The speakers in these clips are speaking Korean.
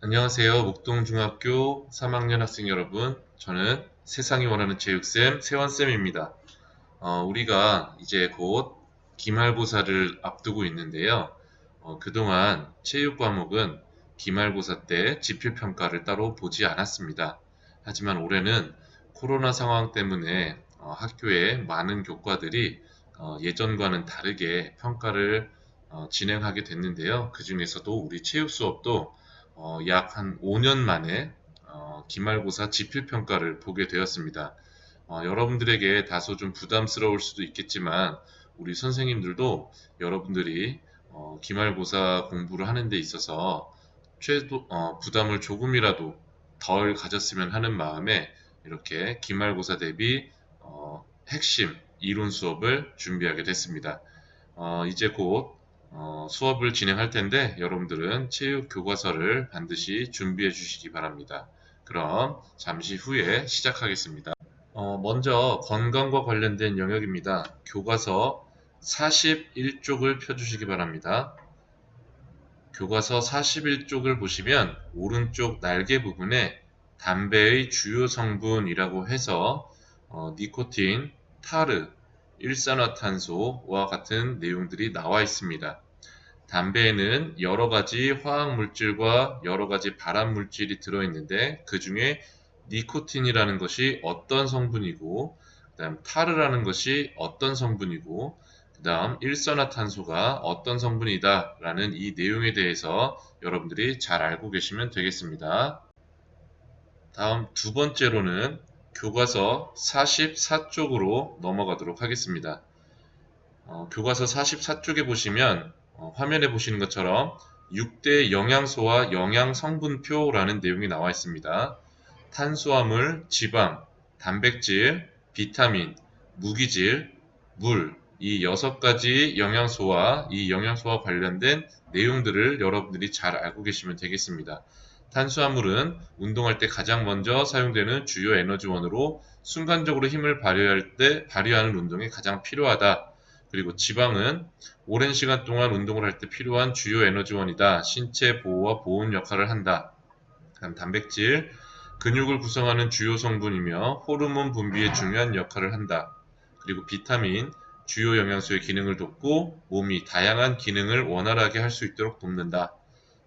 안녕하세요. 목동중학교 3학년 학생 여러분. 저는 세상이 원하는 체육쌤 세원쌤입니다. 우리가 이제 곧 기말고사를 앞두고 있는데요. 그동안 체육 과목은 기말고사 때 지필평가를 따로 보지 않았습니다. 하지만 올해는 코로나 상황 때문에 학교에 많은 교과들이 예전과는 다르게 평가를 진행하게 됐는데요. 그 중에서도 우리 체육 수업도 약 한 5년 만에 기말고사 지필평가를 보게 되었습니다. 여러분들에게 다소 좀 부담스러울 수도 있겠지만 우리 선생님들도 여러분들이 기말고사 공부를 하는 데 있어서 부담을 조금이라도 덜 가졌으면 하는 마음에 이렇게 기말고사 대비 핵심 이론 수업을 준비하게 됐습니다. 이제 곧 수업을 진행할 텐데 여러분들은 체육 교과서를 반드시 준비해 주시기 바랍니다. 그럼 잠시 후에 시작하겠습니다. 먼저 건강과 관련된 영역입니다. 교과서 41쪽을 펴주시기 바랍니다. 교과서 41쪽을 보시면 오른쪽 날개 부분에 담배의 주요 성분이라고 해서 니코틴, 타르, 일산화탄소와 같은 내용들이 나와 있습니다. 담배에는 여러 가지 화학 물질과 여러 가지 발암 물질이 들어있는데 그 중에 니코틴이라는 것이 어떤 성분이고, 그다음 타르라는 것이 어떤 성분이고, 그다음 일산화탄소가 어떤 성분이다라는 이 내용에 대해서 여러분들이 잘 알고 계시면 되겠습니다. 다음 두 번째로는 교과서 44쪽으로 넘어가도록 하겠습니다. 교과서 44쪽에 보시면 화면에 보시는 것처럼 6대 영양소와 영양성분표라는 내용이 나와 있습니다. 탄수화물, 지방, 단백질, 비타민, 무기질, 물, 이 6가지 영양소와 이 영양소와 관련된 내용들을 여러분들이 잘 알고 계시면 되겠습니다. 탄수화물은 운동할 때 가장 먼저 사용되는 주요 에너지원으로 순간적으로 힘을 발휘할 때 발휘하는 운동에 가장 필요하다. 그리고 지방은 오랜 시간 동안 운동을 할 때 필요한 주요 에너지원이다. 신체 보호와 보온 역할을 한다. 다음 단백질, 근육을 구성하는 주요 성분이며 호르몬 분비에 중요한 역할을 한다. 그리고 비타민, 주요 영양소의 기능을 돕고 몸이 다양한 기능을 원활하게 할 수 있도록 돕는다.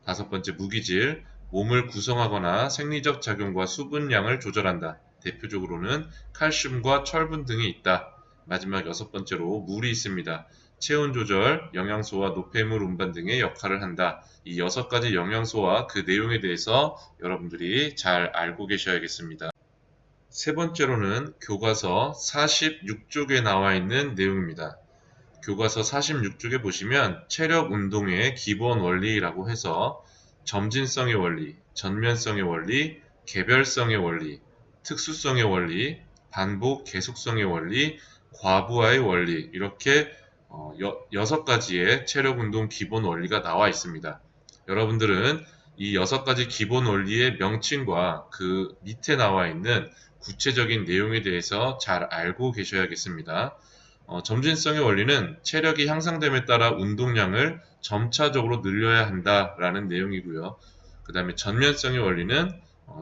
다섯 번째 무기질, 몸을 구성하거나 생리적 작용과 수분량을 조절한다. 대표적으로는 칼슘과 철분 등이 있다. 마지막 여섯 번째로 물이 있습니다. 체온 조절, 영양소와 노폐물 운반 등의 역할을 한다. 이 여섯 가지 영양소와 그 내용에 대해서 여러분들이 잘 알고 계셔야겠습니다. 세 번째로는 교과서 46쪽에 나와 있는 내용입니다. 교과서 46쪽에 보시면 체력 운동의 기본 원리라고 해서 점진성의 원리, 전면성의 원리, 개별성의 원리, 특수성의 원리, 반복 계속성의 원리, 과부하의 원리 이렇게 6가지의 체력 운동 기본 원리가 나와 있습니다. 여러분들은 이 6가지 기본 원리의 명칭과 그 밑에 나와 있는 구체적인 내용에 대해서 잘 알고 계셔야겠습니다. 점진성의 원리는 체력이 향상됨에 따라 운동량을 점차적으로 늘려야 한다라는 내용이고요. 그 다음에 전면성의 원리는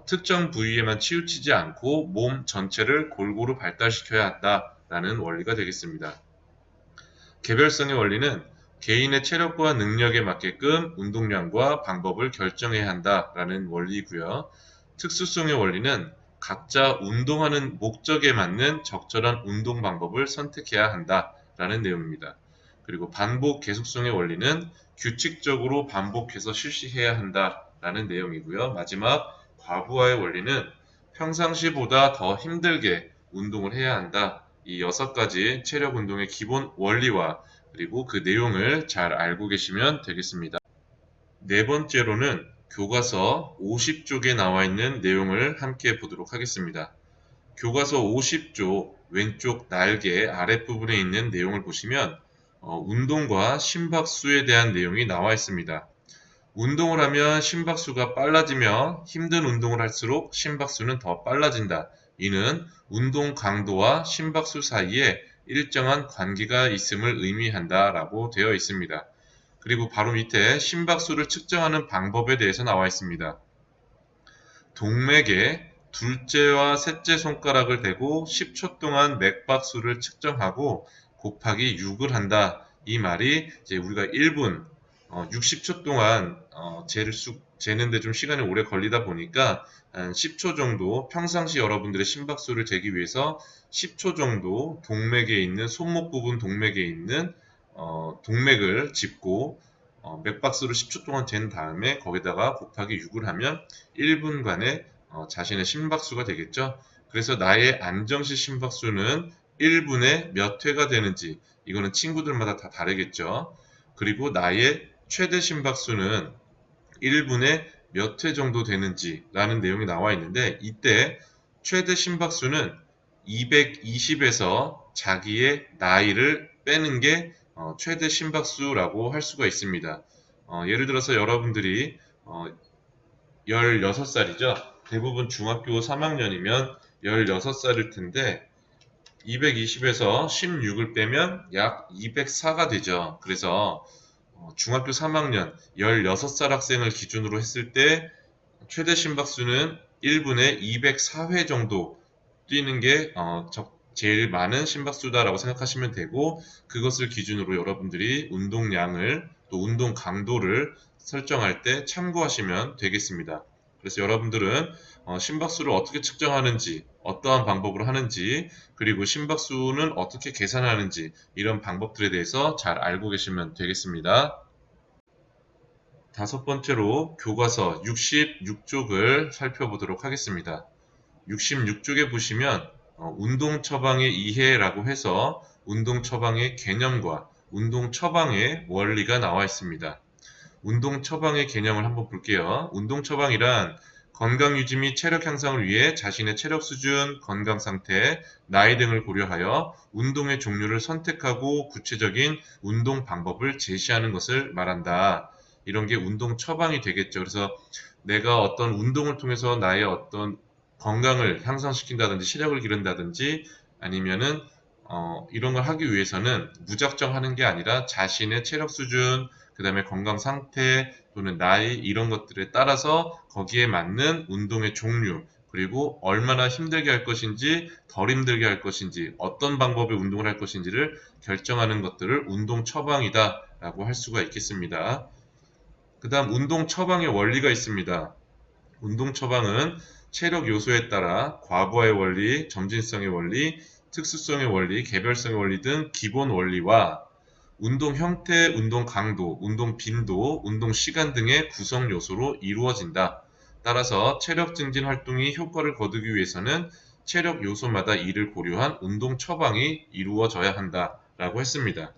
특정 부위에만 치우치지 않고 몸 전체를 골고루 발달시켜야 한다라는 원리가 되겠습니다. 개별성의 원리는 개인의 체력과 능력에 맞게끔 운동량과 방법을 결정해야 한다라는 원리이고요. 특수성의 원리는 각자 운동하는 목적에 맞는 적절한 운동 방법을 선택해야 한다라는 내용입니다. 그리고 반복 계속성의 원리는 규칙적으로 반복해서 실시해야 한다라는 내용이고요. 마지막 과부하의 원리는 평상시보다 더 힘들게 운동을 해야 한다. 이 6가지 체력 운동의 기본 원리와 그리고 그 내용을 잘 알고 계시면 되겠습니다. 네 번째로는 교과서 50쪽에 나와 있는 내용을 함께 보도록 하겠습니다. 교과서 50쪽 왼쪽 날개 아랫부분에 있는 내용을 보시면 운동과 심박수에 대한 내용이 나와 있습니다. 운동을 하면 심박수가 빨라지며 힘든 운동을 할수록 심박수는 더 빨라진다. 이는 운동 강도와 심박수 사이에 일정한 관계가 있음을 의미한다 라고 되어 있습니다. 그리고 바로 밑에 심박수를 측정하는 방법에 대해서 나와 있습니다. 동맥에 둘째와 셋째 손가락을 대고 10초 동안 맥박수를 측정하고 곱하기 6을 한다. 이 말이 이제 우리가 1분 60초 동안 재는데 좀 시간이 오래 걸리다 보니까 한 10초 정도 평상시 여러분들의 심박수를 재기 위해서 10초 정도 동맥에 있는 손목 부분 동맥에 있는 동맥을 짚고 맥박수를 10초 동안 잰 다음에 거기다가 곱하기 6을 하면 1분간의 자신의 심박수가 되겠죠. 그래서 나의 안정시 심박수는 1분에 몇 회가 되는지 이거는 친구들마다 다 다르겠죠. 그리고 나의 최대 심박수는 1분에 몇 회 정도 되는지 라는 내용이 나와 있는데 이때 최대 심박수는 220에서 자기의 나이를 빼는 게 최대 심박수라고 할 수가 있습니다. 예를 들어서 여러분들이 16살이죠. 대부분 중학교 3학년이면 16살일 텐데 220에서 16을 빼면 약 204가 되죠. 그래서 중학교 3학년 16살 학생을 기준으로 했을 때 최대 심박수는 1분에 204회 정도 뛰는 게 제일 많은 심박수다라고 생각하시면 되고 그것을 기준으로 여러분들이 운동량을 또 운동 강도를 설정할 때 참고하시면 되겠습니다. 그래서 여러분들은 심박수를 어떻게 측정하는지 어떠한 방법으로 하는지 그리고 심박수는 어떻게 계산하는지 이런 방법들에 대해서 잘 알고 계시면 되겠습니다. 다섯 번째로 교과서 66쪽을 살펴보도록 하겠습니다. 66쪽에 보시면 운동 처방의 이해라고 해서 운동 처방의 개념과 운동 처방의 원리가 나와 있습니다. 운동 처방의 개념을 한번 볼게요. 운동 처방이란 건강 유지 및 체력 향상을 위해 자신의 체력 수준, 건강 상태, 나이 등을 고려하여 운동의 종류를 선택하고 구체적인 운동 방법을 제시하는 것을 말한다. 이런 게 운동 처방이 되겠죠. 그래서 내가 어떤 운동을 통해서 나의 어떤 건강을 향상시킨다든지 체력을 기른다든지 아니면은 이런 걸 하기 위해서는 무작정 하는 게 아니라 자신의 체력 수준, 그 다음에 건강 상태 또는 나이 이런 것들에 따라서 거기에 맞는 운동의 종류 그리고 얼마나 힘들게 할 것인지 덜 힘들게 할 것인지 어떤 방법의 운동을 할 것인지를 결정하는 것들을 운동 처방이다 라고 할 수가 있겠습니다. 그 다음 운동 처방의 원리가 있습니다. 운동 처방은 체력 요소에 따라 과부하의 원리, 점진성의 원리, 특수성의 원리, 개별성의 원리 등 기본 원리와 운동 형태, 운동 강도, 운동 빈도, 운동 시간 등의 구성 요소로 이루어진다. 따라서 체력 증진 활동이 효과를 거두기 위해서는 체력 요소마다 이를 고려한 운동 처방이 이루어져야 한다. 라고 했습니다.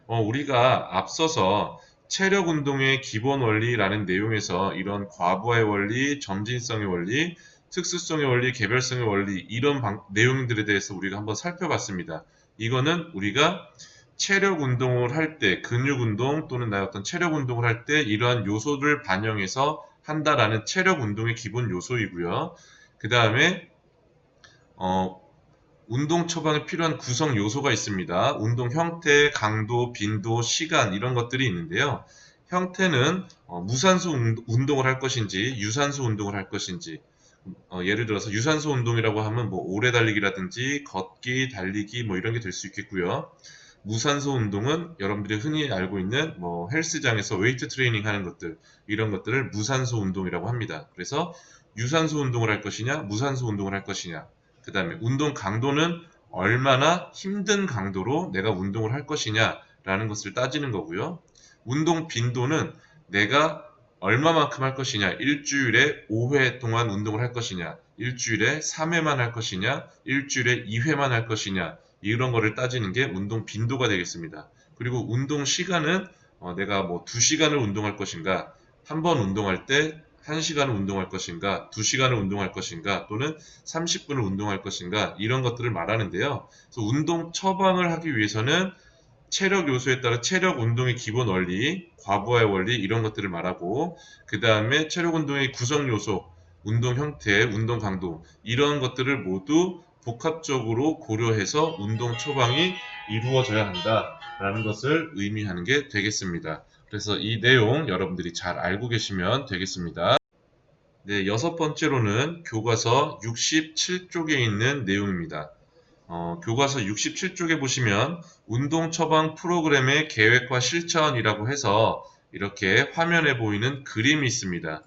우리가 앞서서 체력 운동의 기본 원리라는 내용에서 이런 과부하의 원리, 점진성의 원리, 특수성의 원리, 개별성의 원리 이런 내용들에 대해서 우리가 한번 살펴봤습니다. 이거는 우리가 체력 운동을 할 때, 근육 운동 또는 나의 어떤 체력 운동을 할 때 이러한 요소를 반영해서 한다라는 체력 운동의 기본 요소이고요. 그 다음에 운동 처방에 필요한 구성 요소가 있습니다. 운동 형태, 강도, 빈도, 시간 이런 것들이 있는데요. 형태는 무산소 운동을 할 것인지 유산소 운동을 할 것인지 예를 들어서 유산소 운동이라고 하면 뭐 오래 달리기라든지 걷기, 달리기 뭐 이런 게 될 수 있겠고요. 무산소 운동은 여러분들이 흔히 알고 있는 뭐 헬스장에서 웨이트 트레이닝 하는 것들 이런 것들을 무산소 운동이라고 합니다. 그래서 유산소 운동을 할 것이냐 무산소 운동을 할 것이냐 그 다음에 운동 강도는 얼마나 힘든 강도로 내가 운동을 할 것이냐 라는 것을 따지는 거고요. 운동 빈도는 내가 얼마만큼 할 것이냐 일주일에 5회 동안 운동을 할 것이냐 일주일에 3회만 할 것이냐 일주일에 2회만 할 것이냐 이런 거를 따지는 게 운동 빈도가 되겠습니다. 그리고 운동 시간은 내가 뭐 2시간을 운동할 것인가 한 번 운동할 때 1시간을 운동할 것인가 2시간을 운동할 것인가 또는 30분을 운동할 것인가 이런 것들을 말하는데요. 그래서 운동 처방을 하기 위해서는 체력 요소에 따라 체력 운동의 기본 원리, 과부하의 원리 이런 것들을 말하고 그 다음에 체력 운동의 구성 요소, 운동 형태, 운동 강도 이런 것들을 모두 복합적으로 고려해서 운동 처방이 이루어져야 한다라는 것을 의미하는 게 되겠습니다. 그래서 이 내용 여러분들이 잘 알고 계시면 되겠습니다. 네, 여섯 번째로는 교과서 67쪽에 있는 내용입니다. 교과서 67쪽에 보시면 운동 처방 프로그램의 계획과 실천이라고 해서 이렇게 화면에 보이는 그림이 있습니다.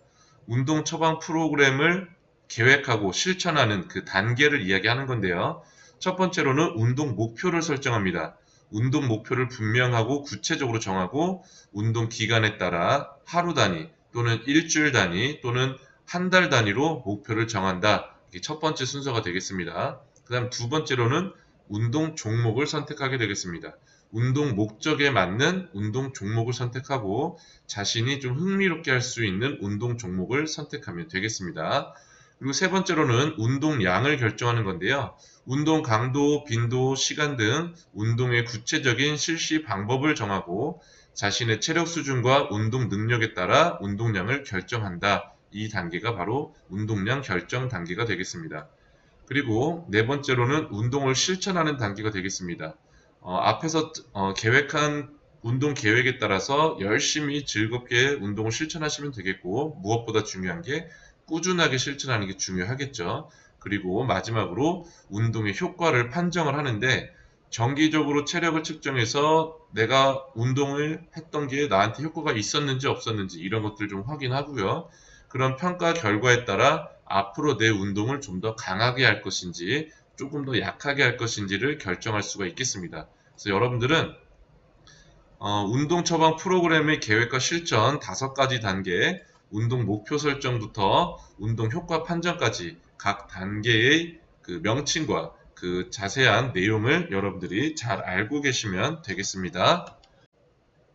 운동 처방 프로그램을 계획하고 실천하는 그 단계를 이야기하는 건데요. 첫 번째로는 운동 목표를 설정합니다. 운동 목표를 분명하고 구체적으로 정하고 운동 기간에 따라 하루 단위 또는 일주일 단위 또는 한 달 단위로 목표를 정한다. 이게 첫 번째 순서가 되겠습니다. 그 다음 두 번째로는 운동 종목을 선택하게 되겠습니다. 운동 목적에 맞는 운동 종목을 선택하고 자신이 좀 흥미롭게 할 수 있는 운동 종목을 선택하면 되겠습니다. 그리고 세 번째로는 운동량을 결정하는 건데요. 운동 강도, 빈도, 시간 등 운동의 구체적인 실시 방법을 정하고 자신의 체력 수준과 운동 능력에 따라 운동량을 결정한다. 이 단계가 바로 운동량 결정 단계가 되겠습니다. 그리고 네 번째로는 운동을 실천하는 단계가 되겠습니다. 앞에서 계획한 운동 계획에 따라서 열심히 즐겁게 운동을 실천하시면 되겠고, 무엇보다 중요한 게 꾸준하게 실천하는 게 중요하겠죠. 그리고 마지막으로 운동의 효과를 판정을 하는데, 정기적으로 체력을 측정해서 내가 운동을 했던 게 나한테 효과가 있었는지 없었는지 이런 것들 좀 확인하고요. 그런 평가 결과에 따라 앞으로 내 운동을 좀 더 강하게 할 것인지 조금 더 약하게 할 것인지를 결정할 수가 있겠습니다. 그래서 여러분들은 운동 처방 프로그램의 계획과 실천 5가지 단계, 운동 목표 설정부터 운동 효과 판정까지 각 단계의 그 명칭과 그 자세한 내용을 여러분들이 잘 알고 계시면 되겠습니다.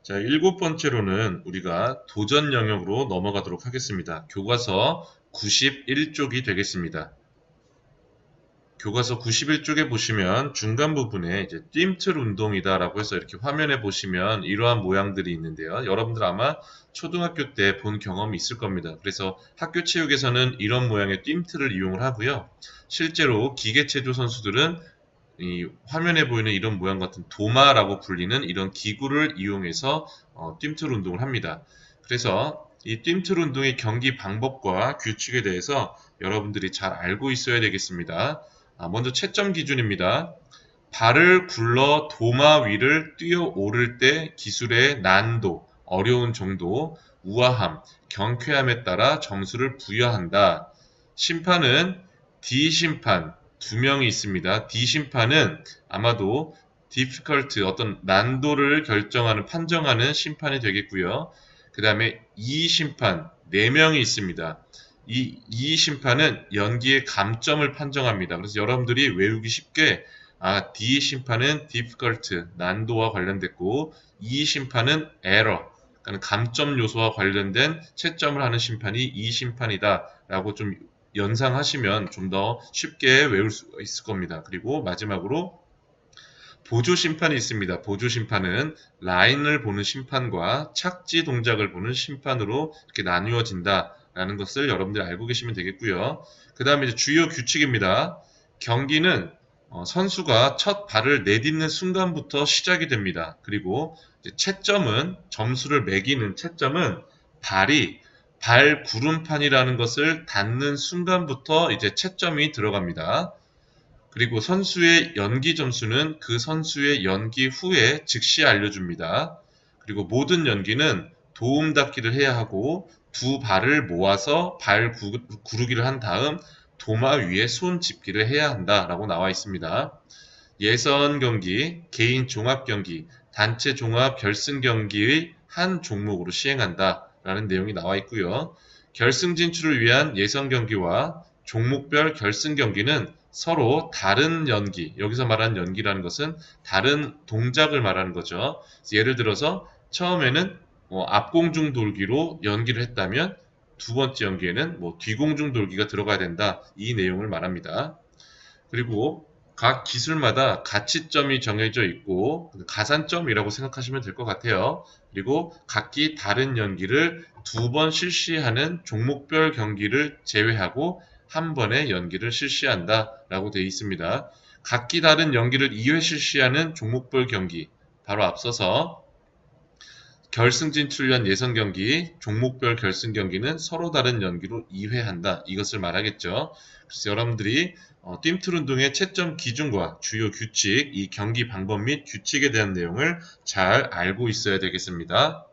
자, 일곱 번째로는 우리가 도전 영역으로 넘어가도록 하겠습니다. 교과서 91쪽이 되겠습니다. 교과서 91쪽에 보시면 중간 부분에 이제 뜀틀 운동이다라고 해서 이렇게 화면에 보시면 이러한 모양들이 있는데요. 여러분들 아마 초등학교 때 본 경험이 있을 겁니다. 그래서 학교 체육에서는 이런 모양의 뜀틀을 이용을 하고요. 실제로 기계체조 선수들은 이 화면에 보이는 이런 모양 같은 도마라고 불리는 이런 기구를 이용해서 뜀틀 운동을 합니다. 그래서 이 뜀틀 운동의 경기 방법과 규칙에 대해서 여러분들이 잘 알고 있어야 되겠습니다. 먼저 채점 기준입니다. 발을 굴러 도마 위를 뛰어 오를 때 기술의 난도, 어려운 정도, 우아함, 경쾌함에 따라 점수를 부여한다. 심판은 D심판 2명이 있습니다. D심판은 아마도 difficult 어떤 난도를 결정하는 판정하는 심판이 되겠고요. 그 다음에 E심판 4명이 있습니다. 이 심판은 연기의 감점을 판정합니다. 그래서 여러분들이 외우기 쉽게 D 심판은 difficult 난도와 관련됐고 E 심판은 error 그러니까 감점 요소와 관련된 채점을 하는 심판이 E 심판이다라고 좀 연상하시면 좀 더 쉽게 외울 수 있을 겁니다. 그리고 마지막으로 보조 심판이 있습니다. 보조 심판은 라인을 보는 심판과 착지 동작을 보는 심판으로 이렇게 나누어진다라는 것을 여러분들이 알고 계시면 되겠고요. 그 다음에 이제 주요 규칙입니다. 경기는 선수가 첫 발을 내딛는 순간부터 시작이 됩니다. 그리고 이제 채점은 점수를 매기는 채점은 발이 발 구름판이라는 것을 닿는 순간부터 이제 채점이 들어갑니다. 그리고 선수의 연기 점수는 그 선수의 연기 후에 즉시 알려줍니다. 그리고 모든 연기는 도움 닫기를 해야 하고 두 발을 모아서 발 구르기를 한 다음 도마 위에 손 짚기를 해야 한다라고 나와 있습니다. 예선 경기, 개인 종합 경기, 단체 종합 결승 경기의 한 종목으로 시행한다라는 내용이 나와 있고요. 결승 진출을 위한 예선 경기와 종목별 결승 경기는 서로 다른 연기, 여기서 말하는 연기라는 것은 다른 동작을 말하는 거죠. 예를 들어서 처음에는 앞공중 돌기로 연기를 했다면 두 번째 연기에는 뒤공중 돌기가 들어가야 된다. 이 내용을 말합니다. 그리고 각 기술마다 가치점이 정해져 있고 가산점이라고 생각하시면 될 것 같아요. 그리고 각기 다른 연기를 2번 실시하는 종목별 경기를 제외하고 한 번의 연기를 실시한다라고 되어 있습니다. 각기 다른 연기를 2회 실시하는 종목별 경기 바로 앞서서 결승 진출전 예선 경기, 종목별 결승 경기는 서로 다른 연기로 2회한다. 이것을 말하겠죠. 그래서 여러분들이 뜀틀 운동의 채점 기준과 주요 규칙, 이 경기 방법 및 규칙에 대한 내용을 잘 알고 있어야 되겠습니다.